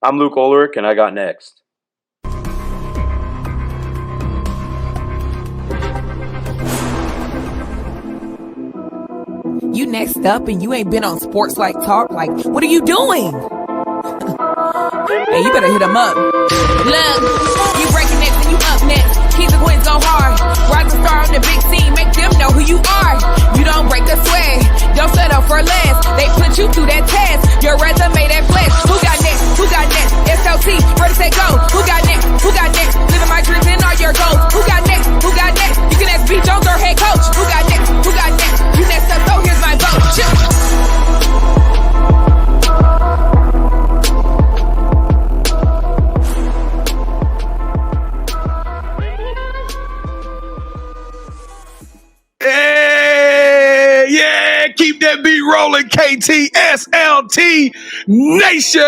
I'm Luke Ullrich, and I got next. You next up and you ain't been on SportsLifeTalk. Like, what are you doing? Hey, you better hit him up. Look, you breaking next and you up next. Keep the wins go hard. Rise and star on the big scene. Make them know who you are. You don't break a sweat. Don't settle for less. They put you through that test. Your resume that flesh. Who got next? Who got next? SLT, ready, set, go. Who got next? Who got next? Living my dreams and all your goals. Who got next? Who got next? You can ask B. Jones or head coach. Who got next? Who got next? You next up, so here's my vote. Hey, yeah, keep that beat rolling, KTSLT Nation.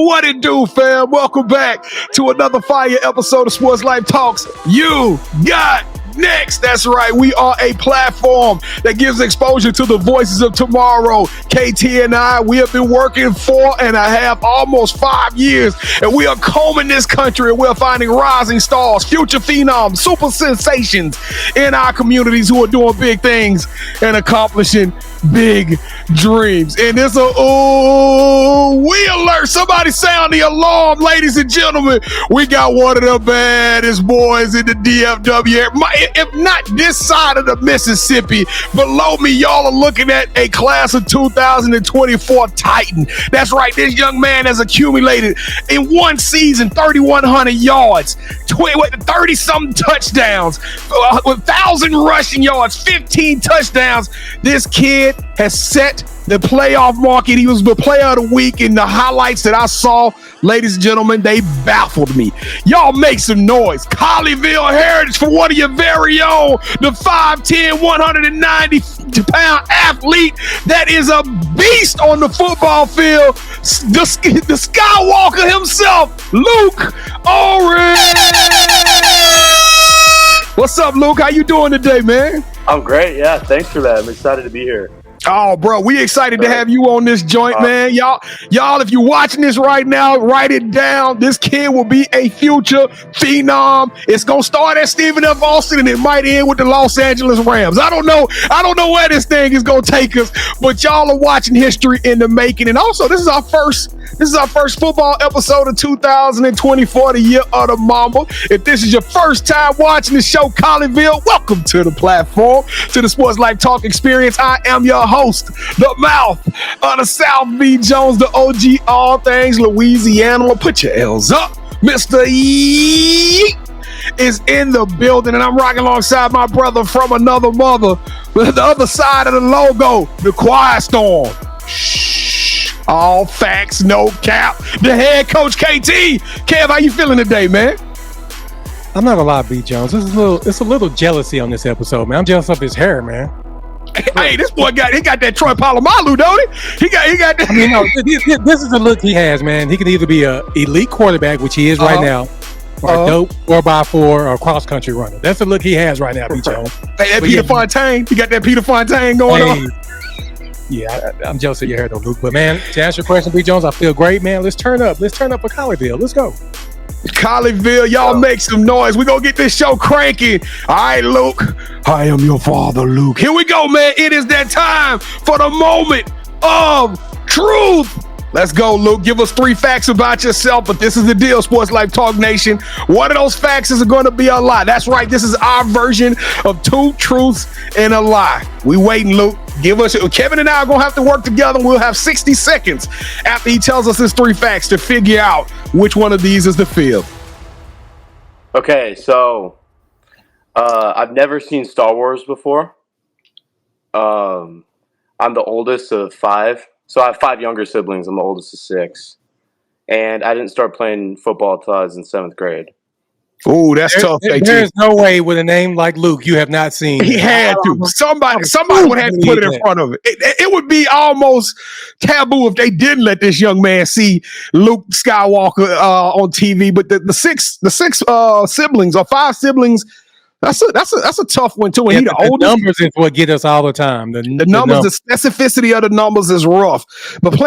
What it do, fam? Welcome back to another fire episode of Sports Life Talks. You got next. That's right. We are a platform that gives exposure to the voices of tomorrow. KT and I, we have been working 4.5, almost 5 years, and we are combing this country, and we're finding rising stars, future phenoms, super sensations in our communities who are doing big things and accomplishing big dreams. And it's a we alert. Somebody sound the alarm, ladies and gentlemen. We got one of the baddest boys in the DFW. If not this side of the Mississippi, below me, y'all are looking at a class of 2024 Titan. That's right. This young man has accumulated in one season 3,100 yards, 30-something touchdowns, 1,000 rushing yards, 15 touchdowns. This kid has set the playoff market. He was the player of the week, in the highlights that I saw, ladies and gentlemen, they baffled me. Y'all make some noise. Colleyville Heritage for one of your very own, the 5'10", 190-pound athlete that is a beast on the football field, the Skywalker himself, Luke Ullrich. What's up, Luke? How you doing today, man? I'm great. Yeah, thanks for that. I'm excited to be here. Oh, bro, we excited to have you on this joint, man. Y'all, if you're watching this right now, write it down. This kid will be a future phenom. It's going to start at Stephen F. Austin, and it might end with the Los Angeles Rams. I don't know where this thing is going to take us, but y'all are watching history in the making. And also, this is our first football episode of 2024, the year of the Mamba. If this is your first time watching the show, Colleyville, welcome to the platform, to the Sports Life Talk experience. I am your host, the mouth of the South, B. Jones, the OG, all things Louisiana. Well, put your L's up. Mr. E is in the building, and I'm rocking alongside my brother from another mother, the other side of the logo, the Quiet Storm. Shh. All facts, no cap. The head coach, KT. Kev, how you feeling today, man? I'm not gonna lie, B. Jones. It's a little jealousy on this episode, man. I'm jealous of his hair, man. Hey, this boy got that Troy Polamalu, don't he? He got that. I mean, no, this is the look he has, man. He can either be a elite quarterback, which he is right now, or a dope 4x4 or cross country runner. That's the look he has right now, B. Jones. Hey, that Peter Fontaine. You got that Peter Fontaine going on. Yeah, I'm jealous of your hair, though, Luke. But man, to answer your question, B. Jones, I feel great, man. Let's turn up for Colleyville. Let's go. Colleyville, y'all make some noise. We're going to get this show cranking. All right, Luke. I am your father, Luke. Here we go, man. It is that time for the moment of truth. Let's go, Luke. Give us 3 facts about yourself, but this is the deal, Sports Life Talk Nation. One of those facts is going to be a lie. That's right. This is our version of 2 truths and a lie. We waiting, Luke. Kevin and I are going to have to work together. We'll have 60 seconds after he tells us his 3 facts to figure out which one of these is the field. Okay, so I've never seen Star Wars before. I'm the oldest of 5. So I have 5 younger siblings. I'm the oldest of 6. And I didn't start playing football until I was in 7th grade. Oh, that's tough. There's no way with a name like Luke you have not seen. He had to. Somebody would have to put it in front of it. It would be almost taboo if they didn't let this young man see Luke Skywalker on TV. But the 6 siblings, or 5 siblings, That's a tough one too. And he the the oldest. numbers is what get us all the time. The numbers, the specificity of the numbers is rough. But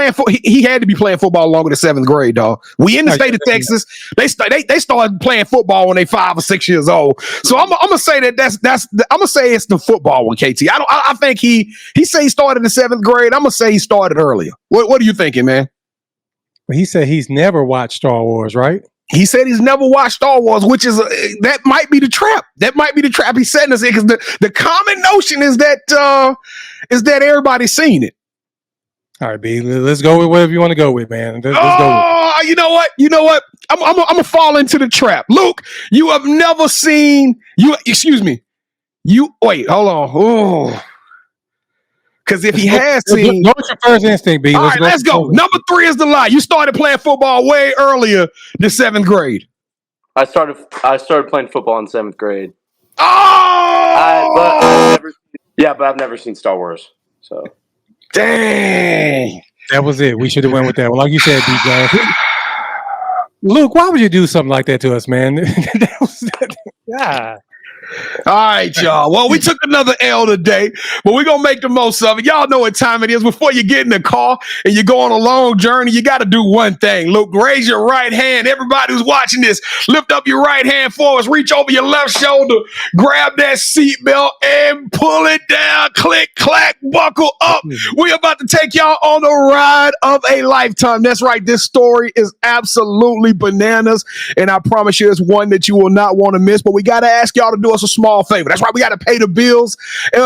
he had to be playing football longer than 7th grade, dog. We in the state of Texas. They started playing football when they 5 or 6 years old. So I'm gonna say that's I'm gonna say it's the football one, KT. I think he say he started in 7th grade. I'm gonna say he started earlier. What are you thinking, man? He said he's never watched Star Wars, right? He said he's never watched Star Wars, which is that might be the trap. That might be the trap he's setting us in, because the common notion is that everybody's seen it. All right, B. Let's go with whatever you want to go with, man. Let's go with it. You know what? I'm gonna fall into the trap. Luke, you have never seen you. Excuse me. Wait. Hold on. Oh. Because if he has seen, what's your first instinct, B? All right, let's go. Number 3 is the lie. You started playing football way earlier than 7th grade. I started playing football in 7th grade. Oh, but I've never seen Star Wars. So, dang, that was it. We should have went with that. Well, like you said, DJ. Luke, why would you do something like that to us, man? Yeah. All right, y'all. Well, we took another L today, but we're going to make the most of it. Y'all know what time it is. Before you get in the car and you go on a long journey, you got to do one thing. Luke, raise your right hand. Everybody who's watching this, lift up your right hand for us. Reach over your left shoulder. Grab that seatbelt and pull it down. Click, clack, buckle up. We're about to take y'all on the ride of a lifetime. That's right. This story is absolutely bananas, and I promise you it's one that you will not want to miss, but we got to ask y'all to do us a small favor. That's right. We got to pay the bills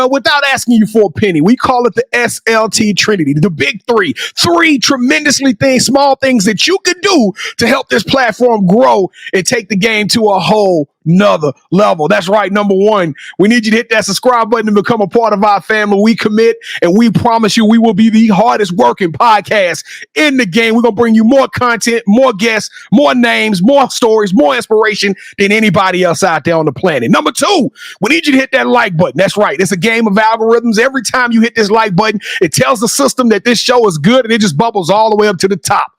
without asking you for a penny. We call it the SLT Trinity, the big three. 3 tremendously small things that you can do to help this platform grow and take the game to a whole nother level. That's right. Number 1, we need you to hit that subscribe button and become a part of our family. We commit, and we promise you we will be the hardest working podcast in the game. We're going to bring you more content, more guests, more names, more stories, more inspiration than anybody else out there on the planet. Number 2, we need you to hit that like button. That's right. It's a game of algorithms. Every time you hit this like button, it tells the system that this show is good, and it just bubbles all the way up to the top.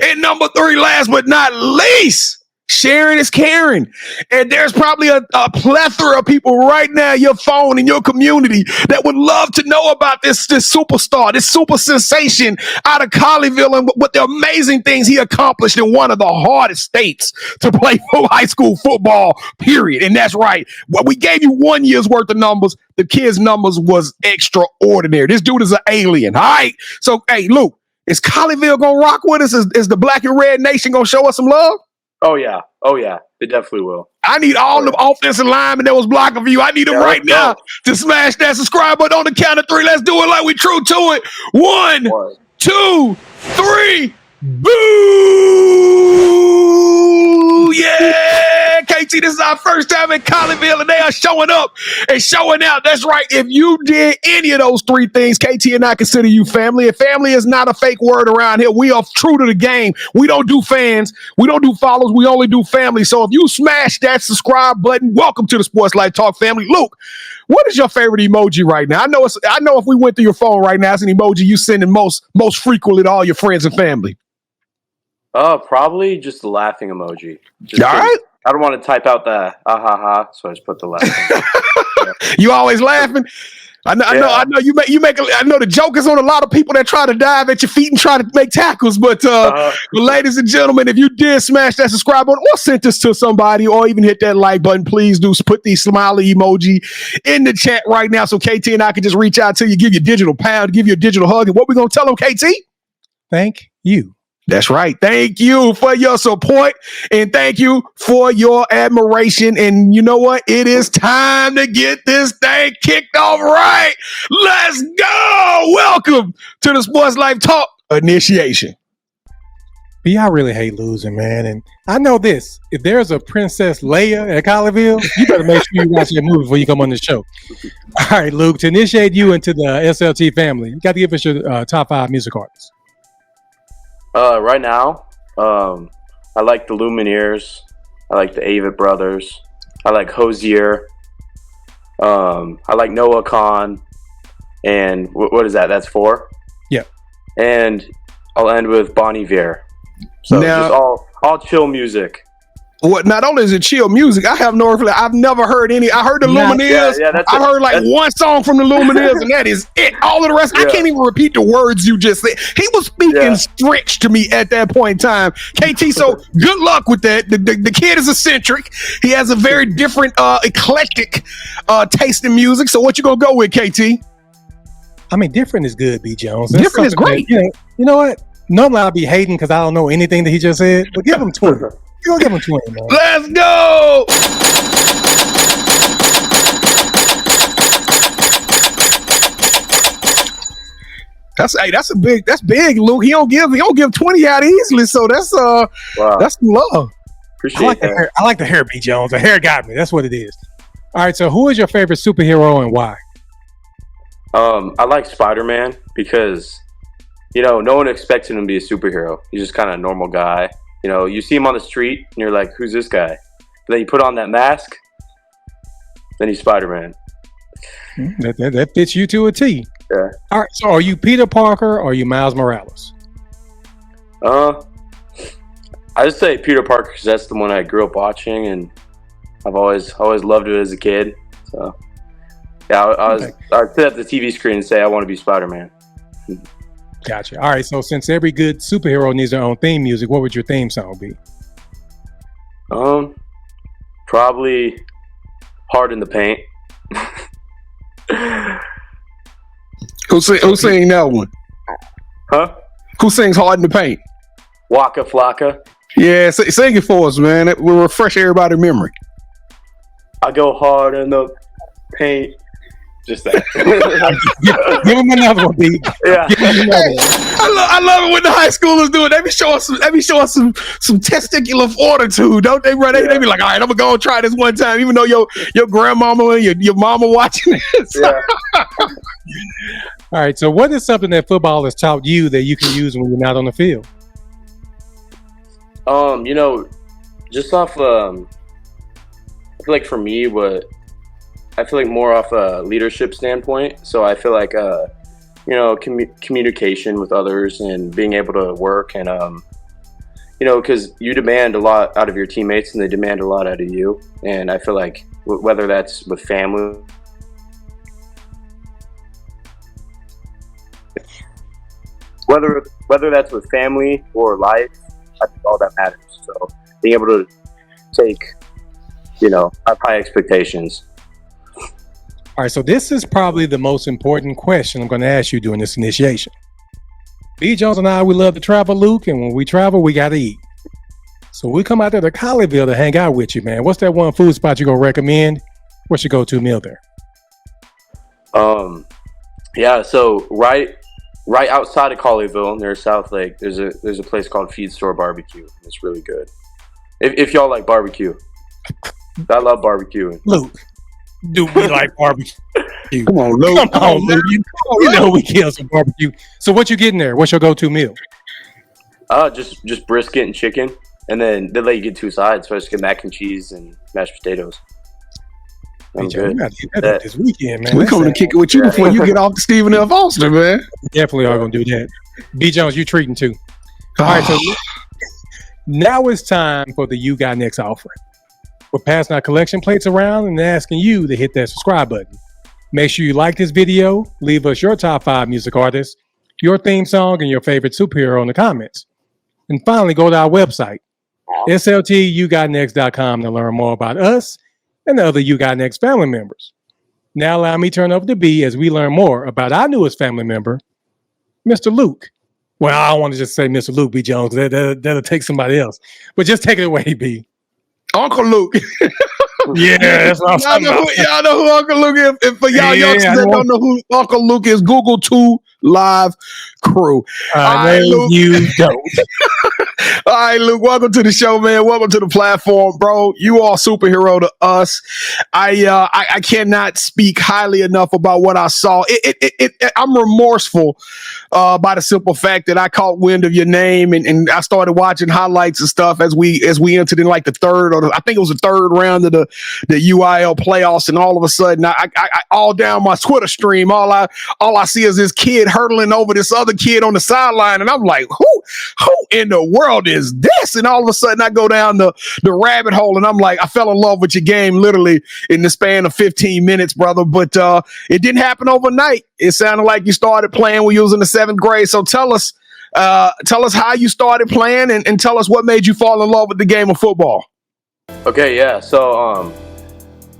And number 3, last but not least, sharing is caring. And there's probably a plethora of people right now, your phone in your community, that would love to know about this superstar, this super sensation out of Colleyville, and what the amazing things he accomplished in one of the hardest states to play for high school football, period. And that's right. Well, we gave you 1 year's worth of numbers. The kid's numbers was extraordinary. This dude is an alien. All right. So, hey, Luke, is Colleyville going to rock with us? Is the Black and Red Nation going to show us some love? Oh yeah, they definitely will. I need all the offensive linemen that was blocking for you. I need them right now to smash that subscribe button on the count of 3. Let's do it like we true to it. 1, 2, 3. Boo! Yeah, KT, this is our first time in Colleyville, and they are showing up and showing out. That's right. If you did any of those 3 things, KT and I consider you family. And family is not a fake word around here. We are true to the game. We don't do fans. We don't do follows. We only do family. So if you smash that subscribe button, welcome to the Sports Life Talk family. Luke, what is your favorite emoji right now? I know if we went through your phone right now, it's an emoji you sending most frequently to all your friends and family. Probably just the laughing emoji. All right. I don't want to type out the ha, so I just put the laughing. Yeah. You always laughing? I know you make. I know the joke is on a lot of people that try to dive at your feet and try to make tackles. But ladies and gentlemen, if you did smash that subscribe button or send this to somebody or even hit that like button, please do put the smiley emoji in the chat right now so KT and I can just reach out to you, give you a digital pound, give you a digital hug. And what we gonna tell them, KT? Thank you. That's right. Thank you for your support, and thank you for your admiration. And you know what? It is time to get this thing kicked off right. Let's go. Welcome to the Sports Life Talk initiation. B, I really hate losing, man. And I know this. If there's a Princess Leia at Colleyville, you better make sure you watch that movie before you come on the show. All right, Luke, to initiate you into the SLT family, you got to give us your top 5 music artists. Right now, I like the Lumineers. I like the Avett Brothers. I like Hosier. I like Noah Khan. And what is that? That's 4? Yeah. And I'll end with Bon Iver. So now, just all chill music. what? Not only is it chill music, I have no. I've never heard any. I heard the Lumineers. I heard like one song from the Lumineers, and that is it. All of the rest, I can't even repeat the words you just said. He was speaking French to me at that point in time. KT, so good luck with that. The kid is eccentric. He has a very different, eclectic taste in music. So what you gonna go with, KT? I mean, different is good, B. Jones. Different is great. That, you know what? Normally I'll be hating because I don't know anything that he just said, but give him 20. You're gonna give him 20, man. Let's go. That's big, Luke. He don't give 20 out easily, so that's some love. Appreciate that. I like the hair, B. Jones. The hair got me. That's what it is. All right, so who is your favorite superhero and why? I like Spider-Man because, no one expects him to be a superhero. He's just kind of a normal guy. You see him on the street and you're like, who's this guy? But then you put on that mask, then he's Spider-Man. That fits you to a T. Yeah. All right, so are you Peter Parker or are you Miles Morales? I just say Peter Parker because that's the one I grew up watching and I've always loved it as a kid. So yeah, I'd sit at the TV screen and say I want to be Spider-Man. Gotcha. All right, so since every good superhero needs their own theme music, what would your theme song be? Probably Hard in the Paint. Who sing that one? Huh? Who sings Hard in the Paint? Waka Flocka. Yeah, sing it for us, man. It will refresh everybody's memory. I go hard in the paint. Just that. Give him another one, B. Yeah. I love it when the high schoolers do it. They be showing some testicular fortitude, don't they, bro? They be like, all right, I'm gonna go and try this one time, even though your grandmama and your mama watching this. Yeah. All right, so what is something that football has taught you that you can use when you're not on the field? Just off I feel like for me more off a leadership standpoint. So I feel like communication with others and being able to work and because you demand a lot out of your teammates and they demand a lot out of you. And I feel like whether that's with family, whether that's with family or life, I think all that matters. So being able to take, have high expectations. All right, so this is probably the most important question I'm going to ask you during this initiation. B. Jones and I, we love to travel, Luke, and when we travel, we got to eat. So we come out there to Colleyville to hang out with you, man. What's that one food spot you going to recommend? What's your go-to meal there? Yeah, so right outside of Colleyville, near South Lake, there's a place called Feed Store Barbecue. It's really good. If y'all like barbecue. I love barbecuing. Luke, do we like barbecue? Come on, Luke. You know we kill some barbecue. So what you getting there? What's your go-to meal? Just brisket and chicken, and then they let you get 2 sides. So I just get mac and cheese and mashed potatoes. I'm good. We got to get that this weekend, man. We're coming to kick it with you before you get off the Stephen F. Foster, man. Definitely are going to do that. B. Jones, you treating too. All right, so now it's time for the You Got Next offering. We're passing our collection plates around and asking you to hit that subscribe button. Make sure you like this video, leave us your top 5 music artists, your theme song, and your favorite superhero in the comments. And finally, go to our website, sltyougotnext.com, to learn more about us and the other You Got Next family members. Now allow me to turn over to B as we learn more about our newest family member, Mr. Luke. Well, I don't want to just say Mr. Luke, B. Jones. That'll take somebody else. But just take it away, B. Uncle Luke. Yeah, that's what I'm talking about. Y'all know who Uncle Luke is. And for y'all youngsters that don't know who Uncle Luke is, Google 2 Live Crew. You don't. All right, Luke, welcome to the show, man. Welcome to the platform, bro. You are a superhero to us. I cannot speak highly enough about what I saw. I'm remorseful by the simple fact that I caught wind of your name and I started watching highlights and stuff as we entered in like the third, or I think it was the third round of the UIL playoffs, and all of a sudden, I all down my Twitter stream, all I see is this kid hurdling over this other kid on the sideline, and I'm like, who in the world is this? fast. And all of a sudden I go down the rabbit hole and I'm like, I fell in love with your game literally in the span of 15 minutes, brother. But it didn't happen overnight. It sounded like you started playing when you was in the 7th grade. So tell us how you started playing and tell us what made you fall in love with the game of football. Okay, yeah. So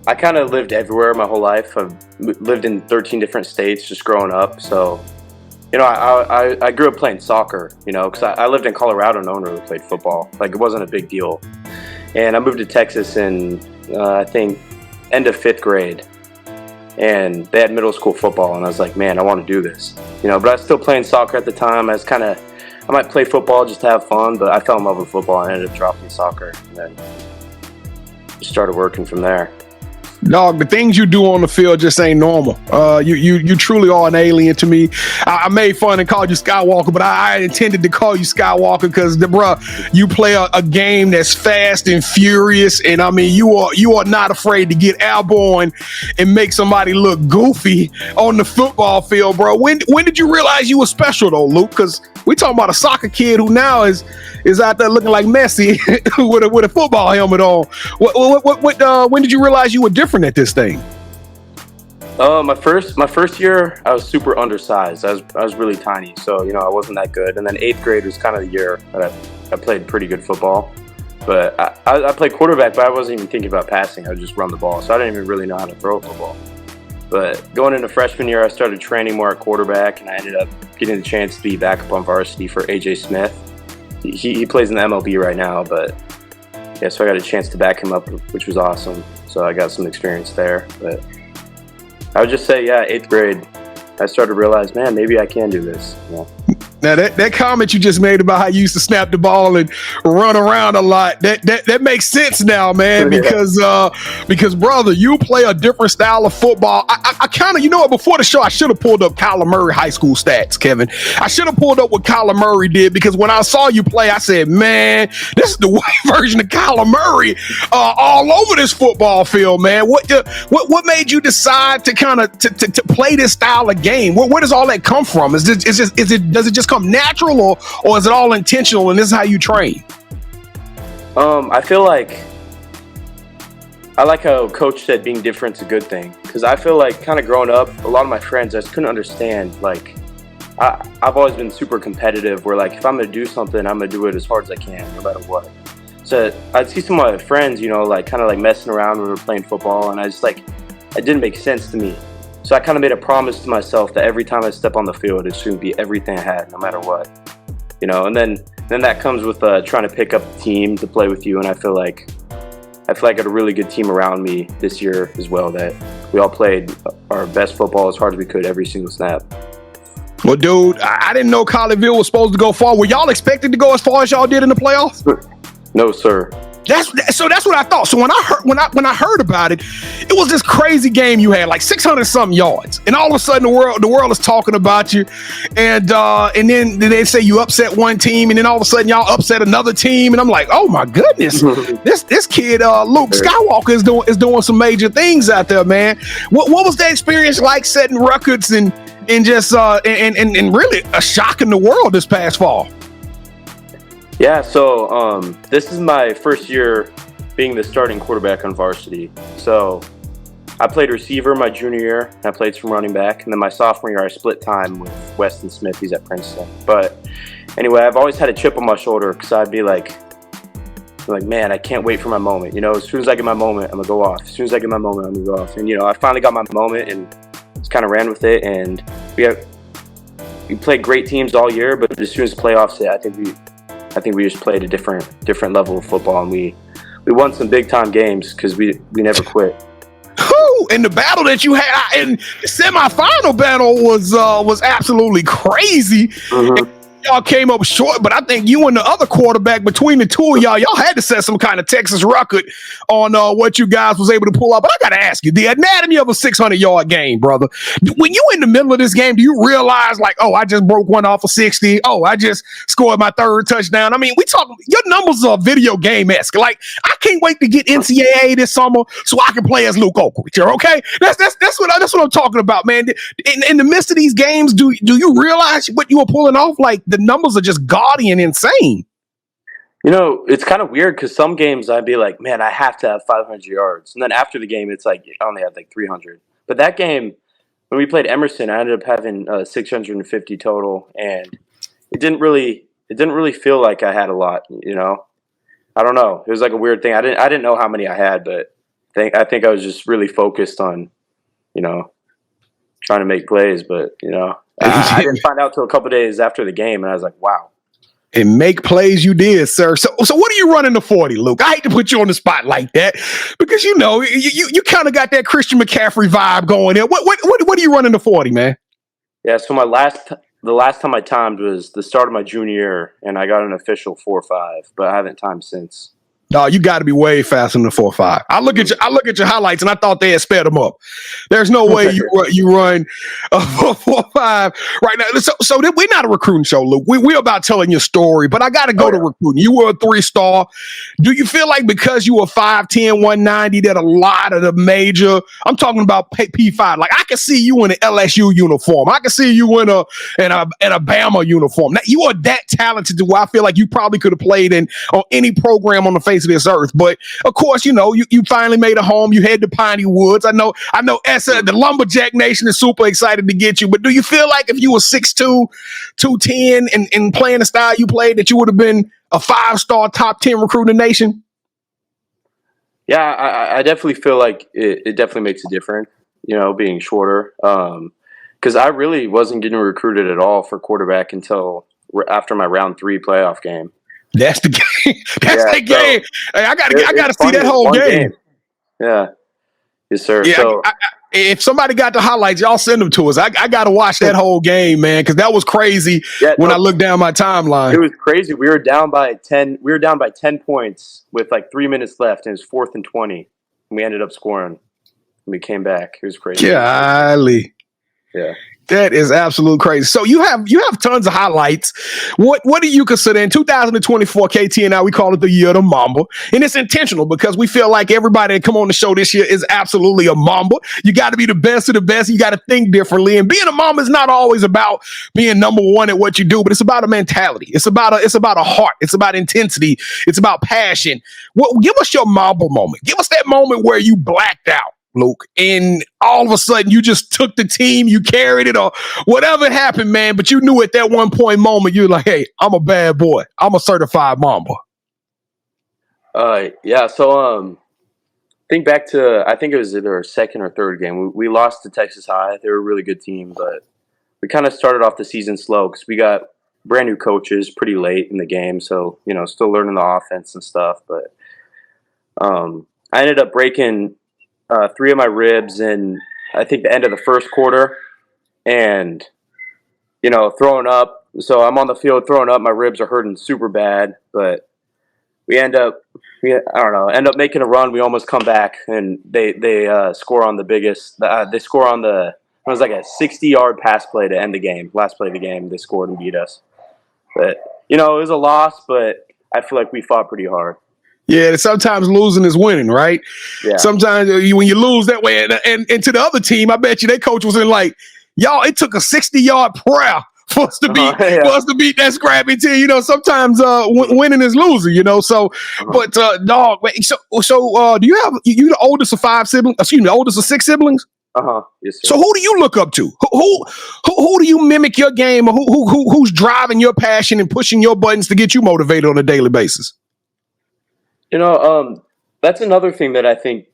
I kind of lived everywhere my whole life. I've lived in 13 different states just growing up. So, you know, I grew up playing soccer, you know, because I lived in Colorado and no one really played football. Like, it wasn't a big deal. And I moved to Texas in, I think, end of 5th grade. And they had middle school football, and I was like, man, I want to do this. You know, but I was still playing soccer at the time. I might play football just to have fun, but I fell in love with football and ended up dropping soccer. And then just started working from there. Dog, the things you do on the field just ain't normal. You truly are an alien to me. I made fun and called you Skywalker, but I intended to call you Skywalker because, bruh, you play a game that's fast and furious, and I mean, you are not afraid to get airborne and make somebody look goofy on the football field, bro. When did you realize you were special, though, Luke? Because we talking about a soccer kid who now is out there looking like Messi with a football helmet on. When did you realize you were different at this thing? My first year, I was super undersized. I was really tiny, so you know I wasn't that good. And then 8th grade was kind of the year that I played pretty good football. But I played quarterback, but I wasn't even thinking about passing. I would just run the ball, so I didn't even really know how to throw a football. But going into freshman year, I started training more at quarterback, and I ended up getting the chance to be backup on varsity for AJ Smith. He plays in the MLB right now, but yeah, so I got a chance to back him up, which was awesome. So I got some experience there. But I would just say, yeah, 8th grade, I started to realize, man, maybe I can do this. Yeah. Now that comment you just made about how you used to snap the ball and run around a lot, that makes sense now, man, because brother, you play a different style of football. I kind of, you know what, before the show, I should have pulled up Kyler Murray high school stats, Kevin. I should have pulled up what Kyler Murray did, because when I saw you play, I said, man, this is the white version of Kyler Murray all over this football field, man. What made you decide to kind of to play this style of game? Where does all that come from? Does it just come natural, or is it all intentional and this is how you train? I feel like I like how Coach said being different's a good thing, because I feel like kind of growing up, a lot of my friends, I just couldn't understand. Like, I've always been super competitive, where like if I'm gonna do something, I'm gonna do it as hard as I can, no matter what. So I'd see some of my friends, you know, like kind of like messing around when we were playing football, and I just like, it didn't make sense to me. So I kind of made a promise to myself that every time I step on the field, it shouldn't be everything I had, no matter what, you know. And then that comes with trying to pick up a team to play with you. And I feel like I got a really good team around me this year as well, that we all played our best football as hard as we could every single snap. Well, dude, I didn't know Colleyville was supposed to go far. Were y'all expected to go as far as y'all did in the playoffs? No, sir. That's what I thought. So when I heard about it, it was this crazy game you had, like 600 something yards, and all of a sudden the world is talking about you, and then they say you upset one team, and then all of a sudden y'all upset another team, and I'm like, oh my goodness, this kid Luke Skywalker is doing some major things out there, man. What was that experience like, setting records and just and really shocking the world this past fall? Yeah, so this is my first year being the starting quarterback on varsity. So I played receiver my junior year, and I played some running back. And then my sophomore year, I split time with Weston Smith. He's at Princeton. But anyway, I've always had a chip on my shoulder, because I'd be like, man, I can't wait for my moment. You know, as soon as I get my moment, I'm going to go off. As soon as I get my moment, I'm going to go off. And, you know, I finally got my moment and just kind of ran with it. And we played great teams all year, but as soon as the playoffs hit, I think we just played a different level of football, and we won some big time games because we never quit. And the battle that you had in the semifinal battle was absolutely crazy. Mm-hmm. Y'all came up short, but I think you and the other quarterback, between the two of y'all had to set some kind of Texas record on what you guys was able to pull out. But I got to ask you, the anatomy of a 600-yard game, brother. When you in the middle of this game, do you realize, like, oh, I just broke one off of 60. Oh, I just scored my third touchdown. I mean, we talking, your numbers are video game-esque. Like, I can't wait to get NCAA this summer so I can play as Luke Ullrich. Okay, that's what I'm talking about, man. In the midst of these games, do you realize what you were pulling off? Like, the numbers are just gaudy and insane. It's kind of weird because some games I'd be like, man, I have to have 500 yards. And then after the game, it's like, I only had like 300. But that game, when we played Emerson, I ended up having 650 total. And it didn't really feel like I had a lot, I don't know. It was like a weird thing. I didn't know how many I had, but I think I was just really focused on, trying to make plays. But, I didn't find out till a couple of days after the game. And I was like, wow. And make plays you did, sir. So what are you running the 40, Luke? I hate to put you on the spot like that because you kind of got that Christian McCaffrey vibe going there. What are you running the 40, man? Yeah, so the last time I timed was the start of my junior year, and I got an official 4.5, but I haven't timed since. No, you got to be way faster than the 4.5. I look at your highlights, and I thought they had sped them up. There's no way you run a 4.5 right now. So we're not a recruiting show, Luke. We're about telling your story, but I got to go to recruiting. You were a 3-star. Do you feel like because you were 5'10", 190, that a lot of the major, I'm talking about P5, like I can see you in an LSU uniform. I can see you in a Bama uniform. Now, you are that talented to where I feel like you probably could have played on any program on the face of this earth. But of course, you finally made a home. You head to Piney Woods. I know the Lumberjack Nation is super excited to get you. But do you feel like if you were 6'2", 210 and playing the style you played, that you would have been a 5-star top 10 recruit in the nation? Yeah, I definitely feel like it definitely makes a difference, being shorter. Because I really wasn't getting recruited at all for quarterback until after my round 3 playoff game. That's the game. That's the game. Hey, I gotta see that whole game. Yeah. Yes, sir. Yeah, so if somebody got the highlights, y'all send them to us. I got to watch that whole game, man, because that was crazy when I looked down my timeline. It was crazy. We were down by 10. We were down by 10 points with like 3 minutes left, and it was 4th and 20. And we ended up scoring. We came back. It was crazy. Golly. Yeah. That is absolute crazy. So you have tons of highlights. What do you consider in 2024 KT and I, we call it the year of the Mamba. And it's intentional because we feel like everybody that come on the show this year is absolutely a Mamba. You got to be the best of the best. You got to think differently. And being a Mamba is not always about being number one at what you do, but it's about a mentality. It's about a heart. It's about intensity. It's about passion. Give us your Mamba moment. Give us that moment where you blacked out, Luke, and all of a sudden you just took the team, you carried it, or whatever happened, man. But you knew at that one point moment, you were like, hey, I'm a bad boy. I'm a certified Mamba. Yeah. So, think back to, I think it was either our second or third game. We lost to Texas High. They were a really good team, but we kind of started off the season slow because we got brand new coaches pretty late in the game. So, still learning the offense and stuff. But I ended up breaking 3 of my ribs in, I think, the end of the first quarter, and throwing up. So I'm on the field throwing up. My ribs are hurting super bad, but we end up making a run. We almost come back, and they score on the biggest. They score on it was like a 60-yard pass play to end the game. Last play of the game, they scored and beat us. But it was a loss, but I feel like we fought pretty hard. Yeah, sometimes losing is winning, right? Yeah. Sometimes when you lose that way, and to the other team, I bet you their coach was in like, y'all, it took a 60-yard prayer for us to beat that scrappy team. Sometimes winning is losing. So, but dog, so do you the oldest of 5 siblings? Excuse me, the oldest of 6 siblings? Yes, sir. So who do you look up to? Who do you mimic your game, or who's driving your passion and pushing your buttons to get you motivated on a daily basis? That's another thing that I think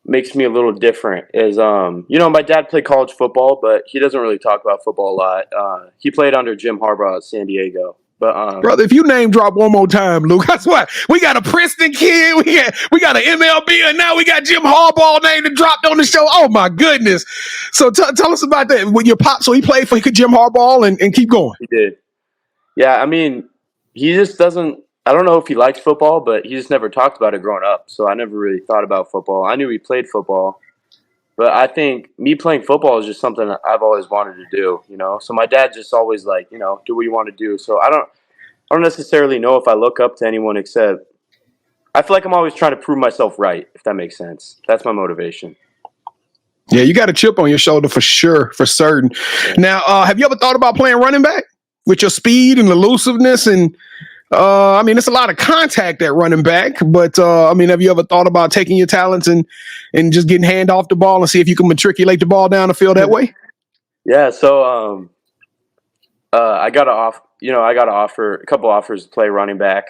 makes me a little different is, my dad played college football, but he doesn't really talk about football a lot. He played under Jim Harbaugh at San Diego. But brother, if you name drop one more time, Luke, that's what we got a Princeton kid, we got an MLB, and now we got Jim Harbaugh name that dropped on the show. Oh my goodness! So tell us about that. When your pop, so he played for Jim Harbaugh and keep going. He did. Yeah, I mean, he just doesn't. I don't know if he likes football, but he just never talked about it growing up. So I never really thought about football. I knew he played football, but I think me playing football is just something that I've always wanted to do, So my dad just always like, do what you want to do. So I don't necessarily know if I look up to anyone, except I feel like I'm always trying to prove myself right, if that makes sense. That's my motivation. Yeah, you got a chip on your shoulder for sure, for certain. Yeah. Now, have you ever thought about playing running back with your speed and elusiveness and I mean, it's a lot of contact at running back, but I mean, have you ever thought about taking your talents and just getting hand off the ball and see if you can matriculate the ball down the field that way? Yeah. So I got to offer a couple offers to play running back.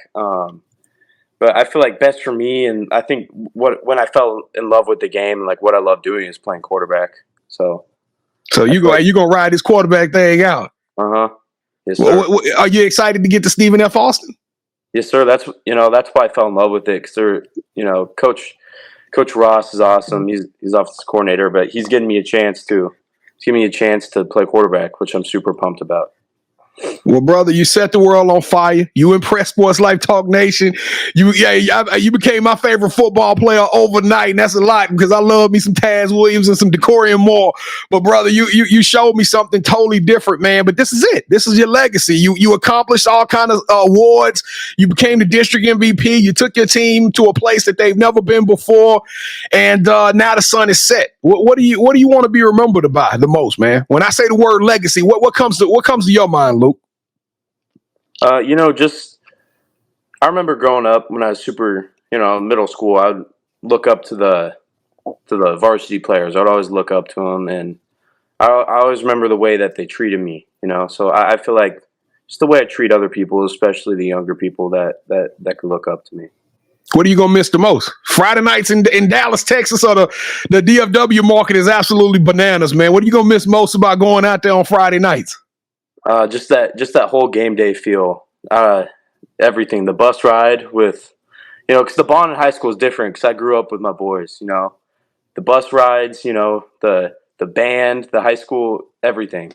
But I feel like best for me, and I think when I fell in love with the game and like what I love doing is playing quarterback. So you gonna ride this quarterback thing out? Yes, sir. Are you excited to get to Stephen F. Austin? Yes, sir. That's why I fell in love with it, because Coach Ross is awesome. He's offensive coordinator, but he's giving me a chance to play quarterback, which I'm super pumped about. Well, brother, you set the world on fire. You impressed Sports Life Talk Nation. You became my favorite football player overnight, and that's a lot because I love me some Taz Williams and some Decorian Moore. But brother, you showed me something totally different, man. But this is it. This is your legacy. You accomplished all kind of awards. You became the district MVP. You took your team to a place that they've never been before, and now the sun is set. What do you want to be remembered by the most, man? When I say the word legacy, what comes to your mind, Luke? I remember growing up when I was middle school, I would look up to the varsity players. I'd always look up to them, and I always remember the way that they treated me, So I feel like just the way I treat other people, especially the younger people that could look up to me. What are you going to miss the most? Friday nights in Dallas, Texas, or the DFW market is absolutely bananas, man. What are you going to miss most about going out there on Friday nights? Just that whole game day feel, everything. The bus ride with, because the bond in high school is different because I grew up with my boys, the bus rides, the band, the high school, everything,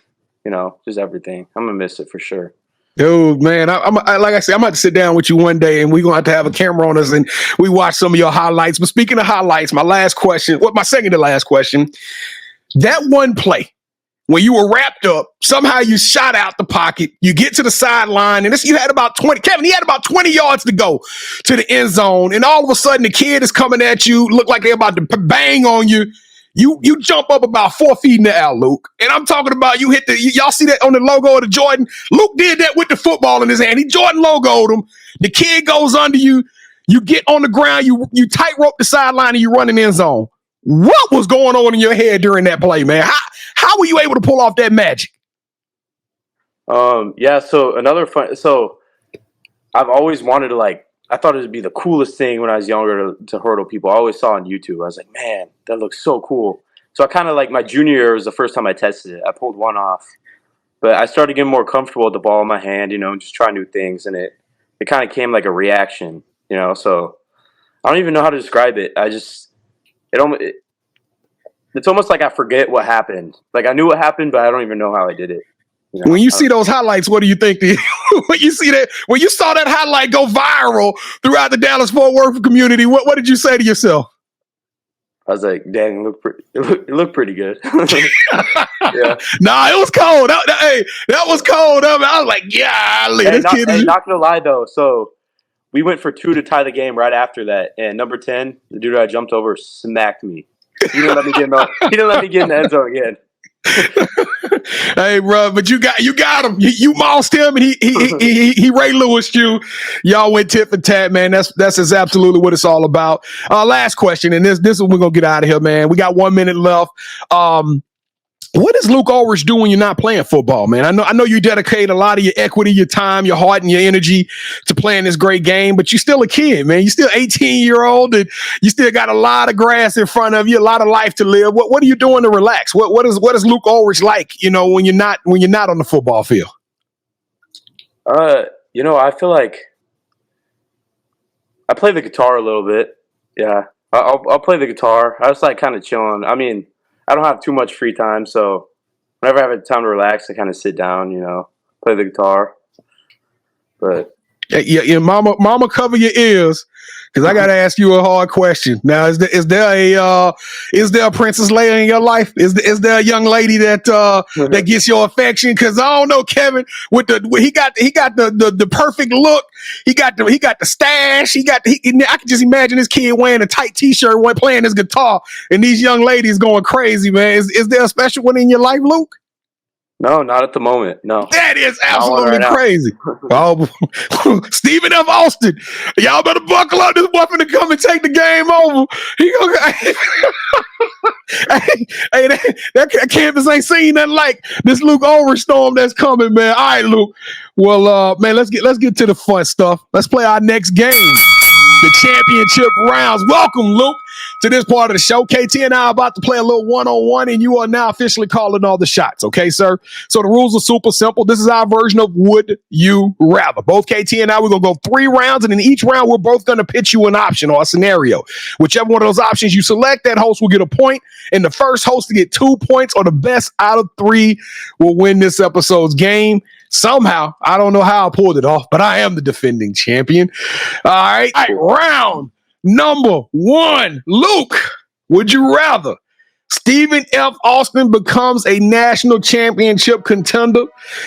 just everything. I'm going to miss it for sure. Dude, man, like I said, I'm about to sit down with you one day and we're going to have a camera on us and we watch some of your highlights. But speaking of highlights, my second to last question, that one play, when you were wrapped up, somehow you shot out the pocket, you get to the sideline, and you had about 20, Kevin, he had about 20 yards to go to the end zone, and all of a sudden the kid is coming at you, look like they're about to bang on you. You jump up about 4 feet in the air, Luke. And I'm talking about y'all see that on the logo of the Jordan? Luke did that with the football in his hand. He Jordan logoed him. The kid goes under you. You get on the ground, you tightrope the sideline, and you run in the end zone. What was going on in your head during that play, man? How were you able to pull off that magic? Yeah, so I've always wanted to, I thought it would be the coolest thing when I was younger to hurdle people. I always saw on YouTube. I was like, man, that looks so cool. So I kind of my junior year was the first time I tested it. I pulled one off. But I started getting more comfortable with the ball in my hand, just try new things. And it kind of came like a reaction, So I don't even know how to describe it. It's almost like I forget what happened. Like I knew what happened, but I don't even know how I did it. When you see those highlights, what do you think? When you saw that highlight go viral throughout the Dallas-Fort Worth community, what did you say to yourself? I was like, dang, it looked pretty good. Yeah. Nah, it was cold. That was cold. I was like, yeah, not gonna lie though. So we went for 2 to tie the game right after that, and number 10, the dude I jumped over, smacked me. He didn't let me get in the end zone again. Hey, bro, but you got him. You mossed him, and he Ray Lewis you. Y'all went tit for tat, man. That's absolutely what it's all about. Last question, and this is when we're gonna get out of here, man. We got 1 minute left. What does Luke Ullrich do when you're not playing football, man? I know you dedicate a lot of your equity, your time, your heart, and your energy to playing this great game, but you're still a kid, man. You're still 18-year-old, and you still got a lot of grass in front of you, a lot of life to live. What are you doing to relax? What is Luke Ullrich like, when you're not on the football field? I feel like I play the guitar a little bit. Yeah, I'll play the guitar. I just kind of chilling. I mean, I don't have too much free time, so whenever I have time to relax, I kind of sit down, play the guitar. But yeah, mama, cover your ears, because I got to ask you a hard question. Now, is there a Princess Leia in your life? Is there a young lady that that gets your affection? Because I don't know, Kevin, he got the perfect look. He got the stash. I can just imagine this kid wearing a tight t-shirt when playing his guitar, and these young ladies going crazy, man. Is there a special one in your life, Luke? No, not at the moment. No. That is Not one absolutely right now. crazy. Oh, Stephen F. Austin, y'all better buckle up. This boy finna come and take the game over. He gonna, hey, that campus ain't seen nothing like this Luke Ullrich storm that's coming, man. All right, Luke. Well, man, let's get to the fun stuff. Let's play our next game, the championship rounds. Welcome, Luke, to this part of the show. KT and I are about to play a little one-on-one, and you are now officially calling all the shots. Okay, sir? So the rules are super simple. This is our version of Would You Rather. Both KT and I, we're going to go 3 rounds, and in each round, we're both going to pitch you an option or a scenario. Whichever one of those options you select, that host will get a point, and the first host to get 2 points or the best out of 3 will win this episode's game. Somehow, I don't know how I pulled it off, but I am the defending champion. All right, round number 1. Luke, would you rather Stephen F. Austin becomes a national championship contender?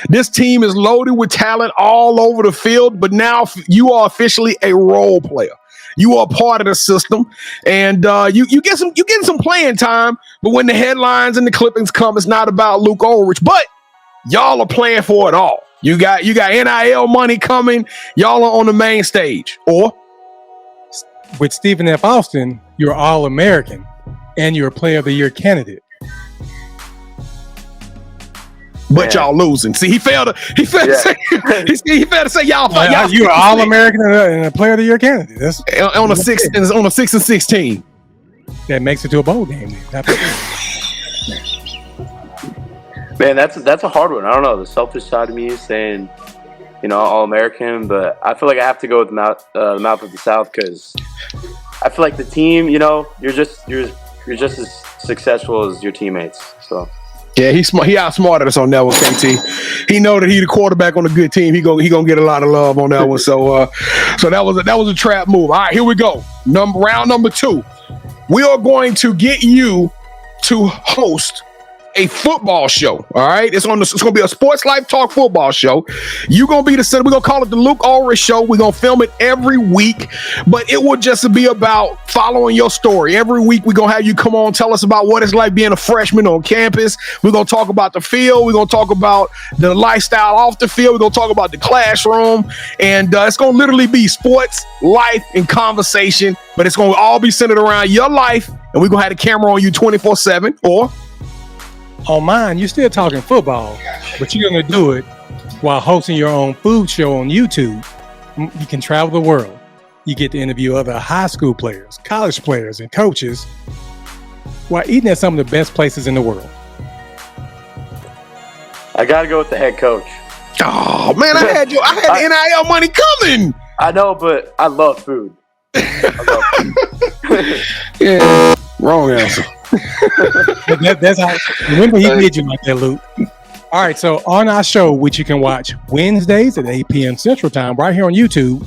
This team is loaded with talent all over the field, but now you are officially a role player. You are part of the system, and you get some playing time. But when the headlines and the clippings come, it's not about Luke Ullrich, but y'all are playing for it all. You got NIL money coming. Y'all are on the main stage. Or with Stephen F. Austin, you're All-American and you're a Player of the Year candidate. But y'all losing. See, he failed to say y'all. You're All-American and a Player of the Year candidate. That's on a 6 and 16. That makes it to a bowl game. Man, that's a hard one. I don't know. The selfish side of me is saying, All-American, but I feel like I have to go with the mouth of the South because I feel like the team, you're just as successful as your teammates. So yeah, he's smart. He outsmarted us on that one, KT. He know that he the quarterback on a good team. He gonna get a lot of love on that one. So that was a trap move. All right, here we go. Round number 2. We are going to get you to host a football show. All right, it's going to be a SportsLifeTalk football show. You're going to be the center. We're going to call it the Luke Ullrich Show. We're going to film it every week, but it will just be about following your story. Every week, we're going to have you come on, tell us about what it's like being a freshman on campus. We're going to talk about the field. We're going to talk about the lifestyle off the field. We're going to talk about the classroom, and it's going to literally be sports, life, and conversation, but it's going to all be centered around your life, and we're going to have the camera on you 24/7, or on mine, you're still talking football, but you're going to do it while hosting your own food show on YouTube. You can travel the world. You get to interview other high school players, college players, and coaches while eating at some of the best places in the world. I got to go with the head coach. Oh, man, I had NIL money coming. I know, but I love food. Yeah, wrong answer. That's how. Remember, he did you like that, Luke. All right, so on our show, which you can watch Wednesdays at 8 p.m. Central Time, right here on YouTube,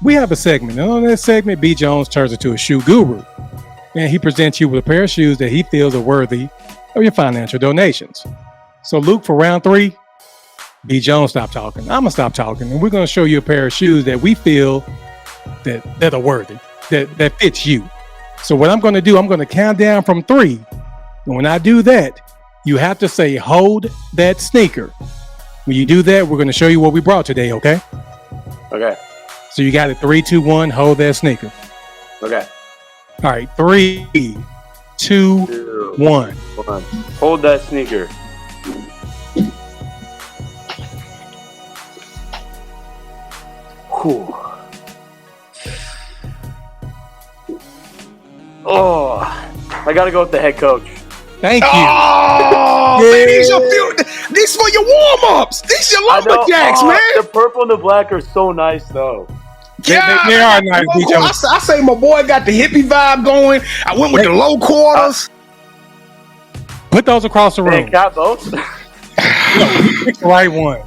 we have a segment. And on that segment, B. Jones turns into a shoe guru, and he presents you with a pair of shoes that he feels are worthy of your financial donations. So, Luke, for round 3, B. Jones, stop talking. I'm gonna stop talking, and we're gonna show you a pair of shoes that we feel that are worthy, that fits you. So what I'm going to do, I'm going to count down from 3. And when I do that, you have to say, hold that sneaker. When you do that, we're going to show you what we brought today, okay? Okay. So you got it. 3, 2, 1, hold that sneaker. Okay. All right. 3, 2, 1. Hold that sneaker. Whew. Oh, I gotta go with the head coach. Thank you. Oh, man, these for your warm-ups. These your lumberjacks, man. The purple and the black are so nice, though. Yeah, they are nice. I say my boy got the hippie vibe going. I went with the low quarters. Put those across the room. Got both? No, you pick the right one.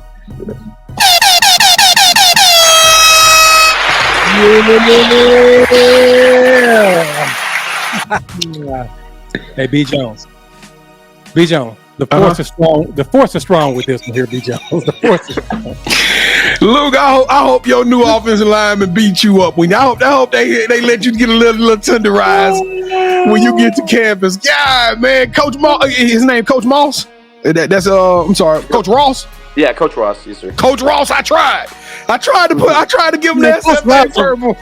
Yeah. Hey, B. Jones. B. Jones. The force is strong. The force is strong with this one here, B. Jones. The force is strong. Luke, I hope your new offensive lineman beat you up. I hope they let you get a little tenderized when you get to campus. Yeah, man. Coach Moss, his name Coach Moss? That's I'm sorry, Coach Ross. Yeah, Coach Ross. Yes, sir. Coach Ross, I tried to give him that curveball.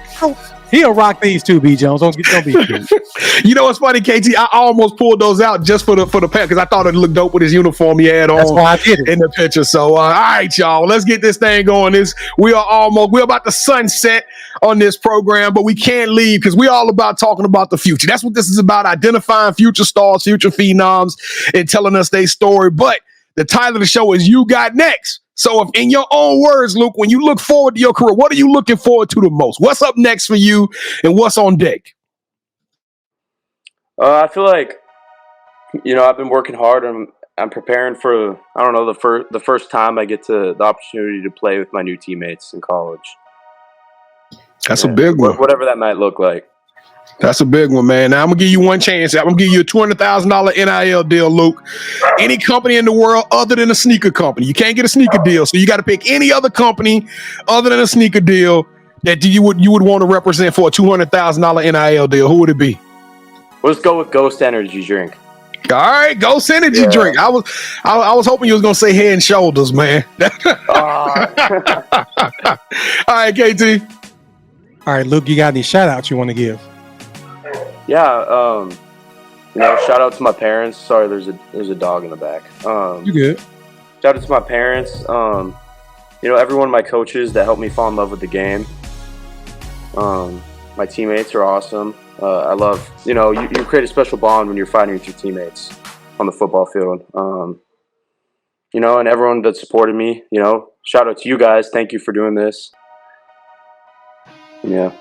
He'll rock these too, B. Jones. Don't be cute. You know what's funny, KT? I almost pulled those out just for the pack because I thought it looked dope with his uniform he had on. That's why I did it in the picture. So, all right, y'all, let's get this thing going. We're about to sunset on this program, but we can't leave because we're all about talking about the future. That's what this is about: identifying future stars, future phenoms, and telling us their story. But the title of the show is "You Got Next." So if in your own words, Luke, when you look forward to your career, what are you looking forward to the most? What's up next for you and what's on deck? I feel like, I've been working hard and I'm preparing for, the first time I get the opportunity to play with my new teammates in college. That's a big one. Whatever that might look like. That's a big one, man. Now, I'm going to give you one chance. I'm going to give you a $200,000 NIL deal, Luke. Any company in the world other than a sneaker company. You can't get a sneaker deal, so you got to pick any other company other than a sneaker deal that you would want to represent for a $200,000 NIL deal. Who would it be? Let's go with Ghost Energy Drink. All right, Ghost Energy Drink. I was hoping you was going to say Head and Shoulders, man. All right, KT. All right, Luke, you got any shout-outs you want to give? Yeah, shout out to my parents. Sorry, there's a dog in the back. You good? Shout out to my parents. Every one of my coaches that helped me fall in love with the game. My teammates are awesome. I love, you create a special bond when you're fighting with your teammates on the football field. And everyone that supported me, shout out to you guys. Thank you for doing this. Yeah.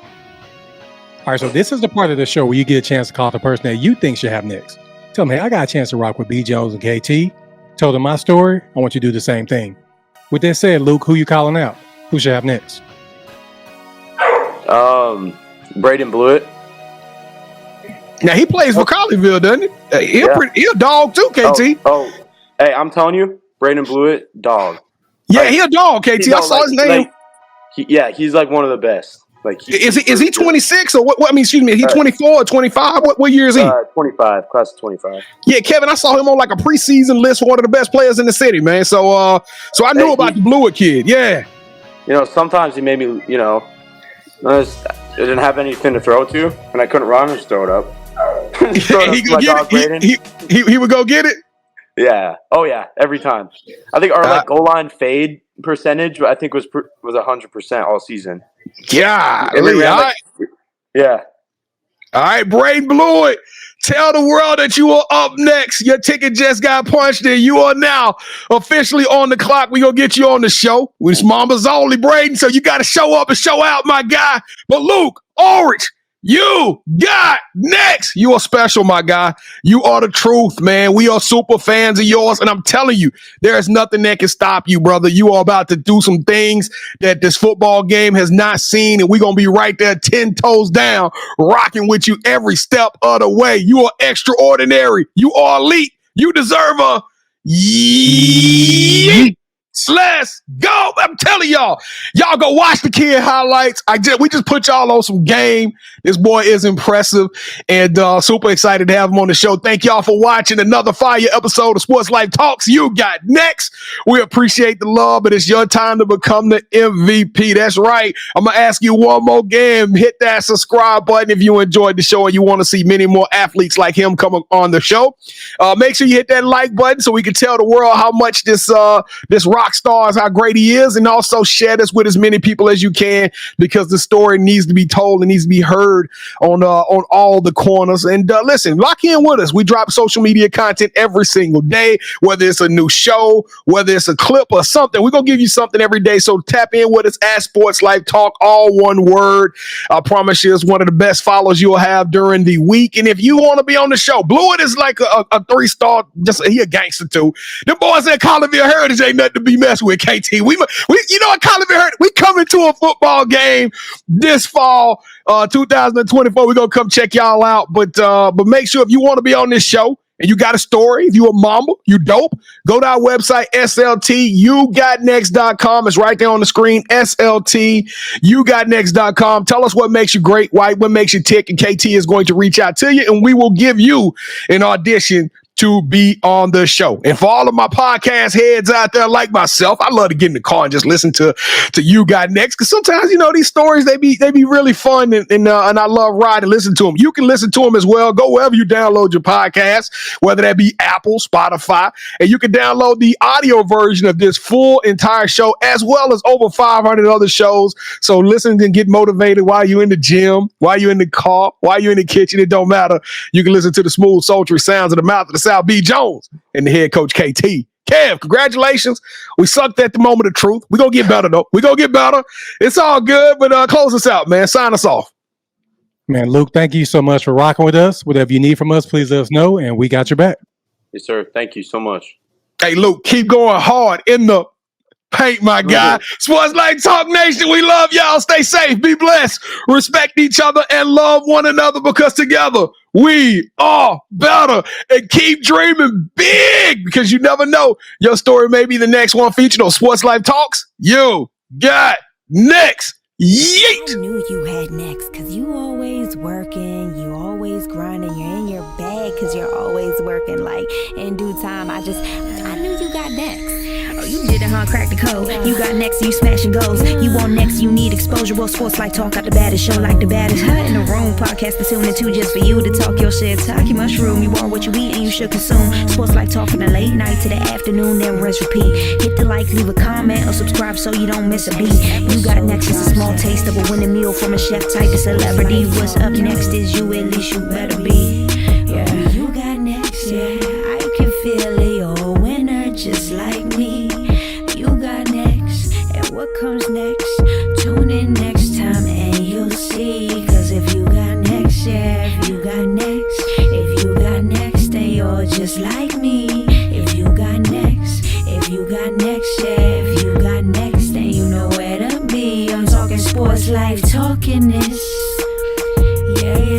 All right, so this is the part of the show where you get a chance to call the person that you think should have next. Tell them, hey, I got a chance to rock with B. Jones and KT. Told them my story. I want you to do the same thing. With that said, Luke, who you calling out? Who should have next? Braden Blewett. Now, he plays for Colleyville, doesn't he? He a dog too, KT. Hey, I'm telling you, Braden Blewett, dog. Yeah, he a dog, KT. I saw his name. He's like one of the best. Like, is he 26 or what? I mean, excuse me, is he 24 or 25? What year is he? 25, class of 25. Yeah, Kevin, I saw him on like a preseason list for one of the best players in the city, man. So I knew about the Blewett kid. Yeah. Sometimes he made me, I didn't have anything to throw to, and I couldn't run, just throw it up. He would go get it. Yeah. Oh yeah. Every time. I think our goal line fade percentage, I think was 100% all season. Yeah. Yeah. All right, Braden Blewett. Tell the world that you are up next. Your ticket just got punched in. You are now officially on the clock. We're going to get you on the show. It's Mambas only, Braden, so you got to show up and show out, my guy. But Luke Ullrich, you got next. You are special, my guy. You are the truth, man. We are super fans of yours, and I'm telling you, there is nothing that can stop you, brother. You are about to do some things that this football game has not seen, and we're going to be right there 10 toes down, rocking with you every step of the way. You are extraordinary. You are elite. You deserve a yeet. Let's go. I'm telling y'all go watch the kid highlights. We just put y'all on some game. This boy is impressive and super excited to have him on the show. Thank y'all for watching another fire episode of Sports Life Talks. You got next. We appreciate the love, but it's your time to become the MVP. That's right. I'm going to ask you one more game. Hit that subscribe button if you enjoyed the show and you want to see many more athletes like him come on the show. Make sure you hit that like button so we can tell the world how much this rock star is, how great he is, and also share this with as many people as you can because the story needs to be told and needs to be heard on all the corners. And listen, lock in with us. We drop social media content every single day, whether it's a new show, whether it's a clip or something. We're going to give you something every day. So tap in with us at Sports Life Talk, all one word. I promise you it's one of the best follows you'll have during the week. And if you want to be on the show, Blewett is like a 3-star, he a gangster too. The boys at Colleyville Heritage ain't nothing to be messed with, KT. We at Colleyville Heritage, we coming to a football game this fall, 2024. We're gonna come check y'all out. But make sure if you want to be on this show and you got a story, if you a mamba, you dope, go to our website, sltugotnext.com. It's right there on the screen, sltugotnext.com. Tell us what makes you great, what makes you tick, and KT is going to reach out to you, and we will give you an audition to be on the show. And for all of my podcast heads out there like myself, I love to get in the car and just listen to You Got Next, because sometimes, you know, these stories, they be really fun, and I love riding and listen to them. You can listen to them as well. Go wherever you download your podcast, whether that be Apple, Spotify, and you can download the audio version of this full entire show, as well as over 500 other shows. So listen and get motivated while you're in the gym, while you're in the car, while you're in the kitchen. It don't matter. You can listen to the smooth, sultry sounds of the mouth of the South B. Jones and the head coach KT. Kev, congratulations. We sucked at the moment of truth. We're going to get better, though. We're going to get better. It's all good, but close us out, man. Sign us off. Man, Luke, thank you so much for rocking with us. Whatever you need from us, please let us know, and we got your back. Yes, sir. Thank you so much. Hey, Luke, keep going hard in the paint, my guy. Sports Life Talk Nation, we love y'all. Stay safe, be blessed, respect each other, and love one another, because together we are better. And keep dreaming big, because you never know. Your story may be the next one featured on Sports Life Talks. You got next. Yeet. I knew you had next, because you always working, you always grinding, you're in your bag because you're always working. Like, in due time, I knew you got next. Oh, you did it, huh? Crack the code. You got next, you smashing goals. You want next, you need exposure. Well, Sports Like Talk got the baddest show, like the baddest. Huh? In the room, podcast to tune into just for you to talk your shit. Talk your mushroom, you are what you eat and you should consume. Sports Like Talk from the late night to the afternoon, then rest repeat. Hit the like, leave a comment, or subscribe so you don't miss a beat. You got next is a small taste of a winning meal from a chef type of celebrity. What's up next is you, at least you better be. Yeah, you got next, yeah. I can feel it, you're a winner just like me. You got next, and what comes next? Tune in next time and you'll see. Cause if you got next, yeah, if you got next, then you're just like me. If you got next, yeah, if you got next, then you know where to be. I'm talking Sports Life, talking this. Yeah.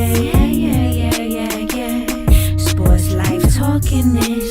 Sports Life, talking this.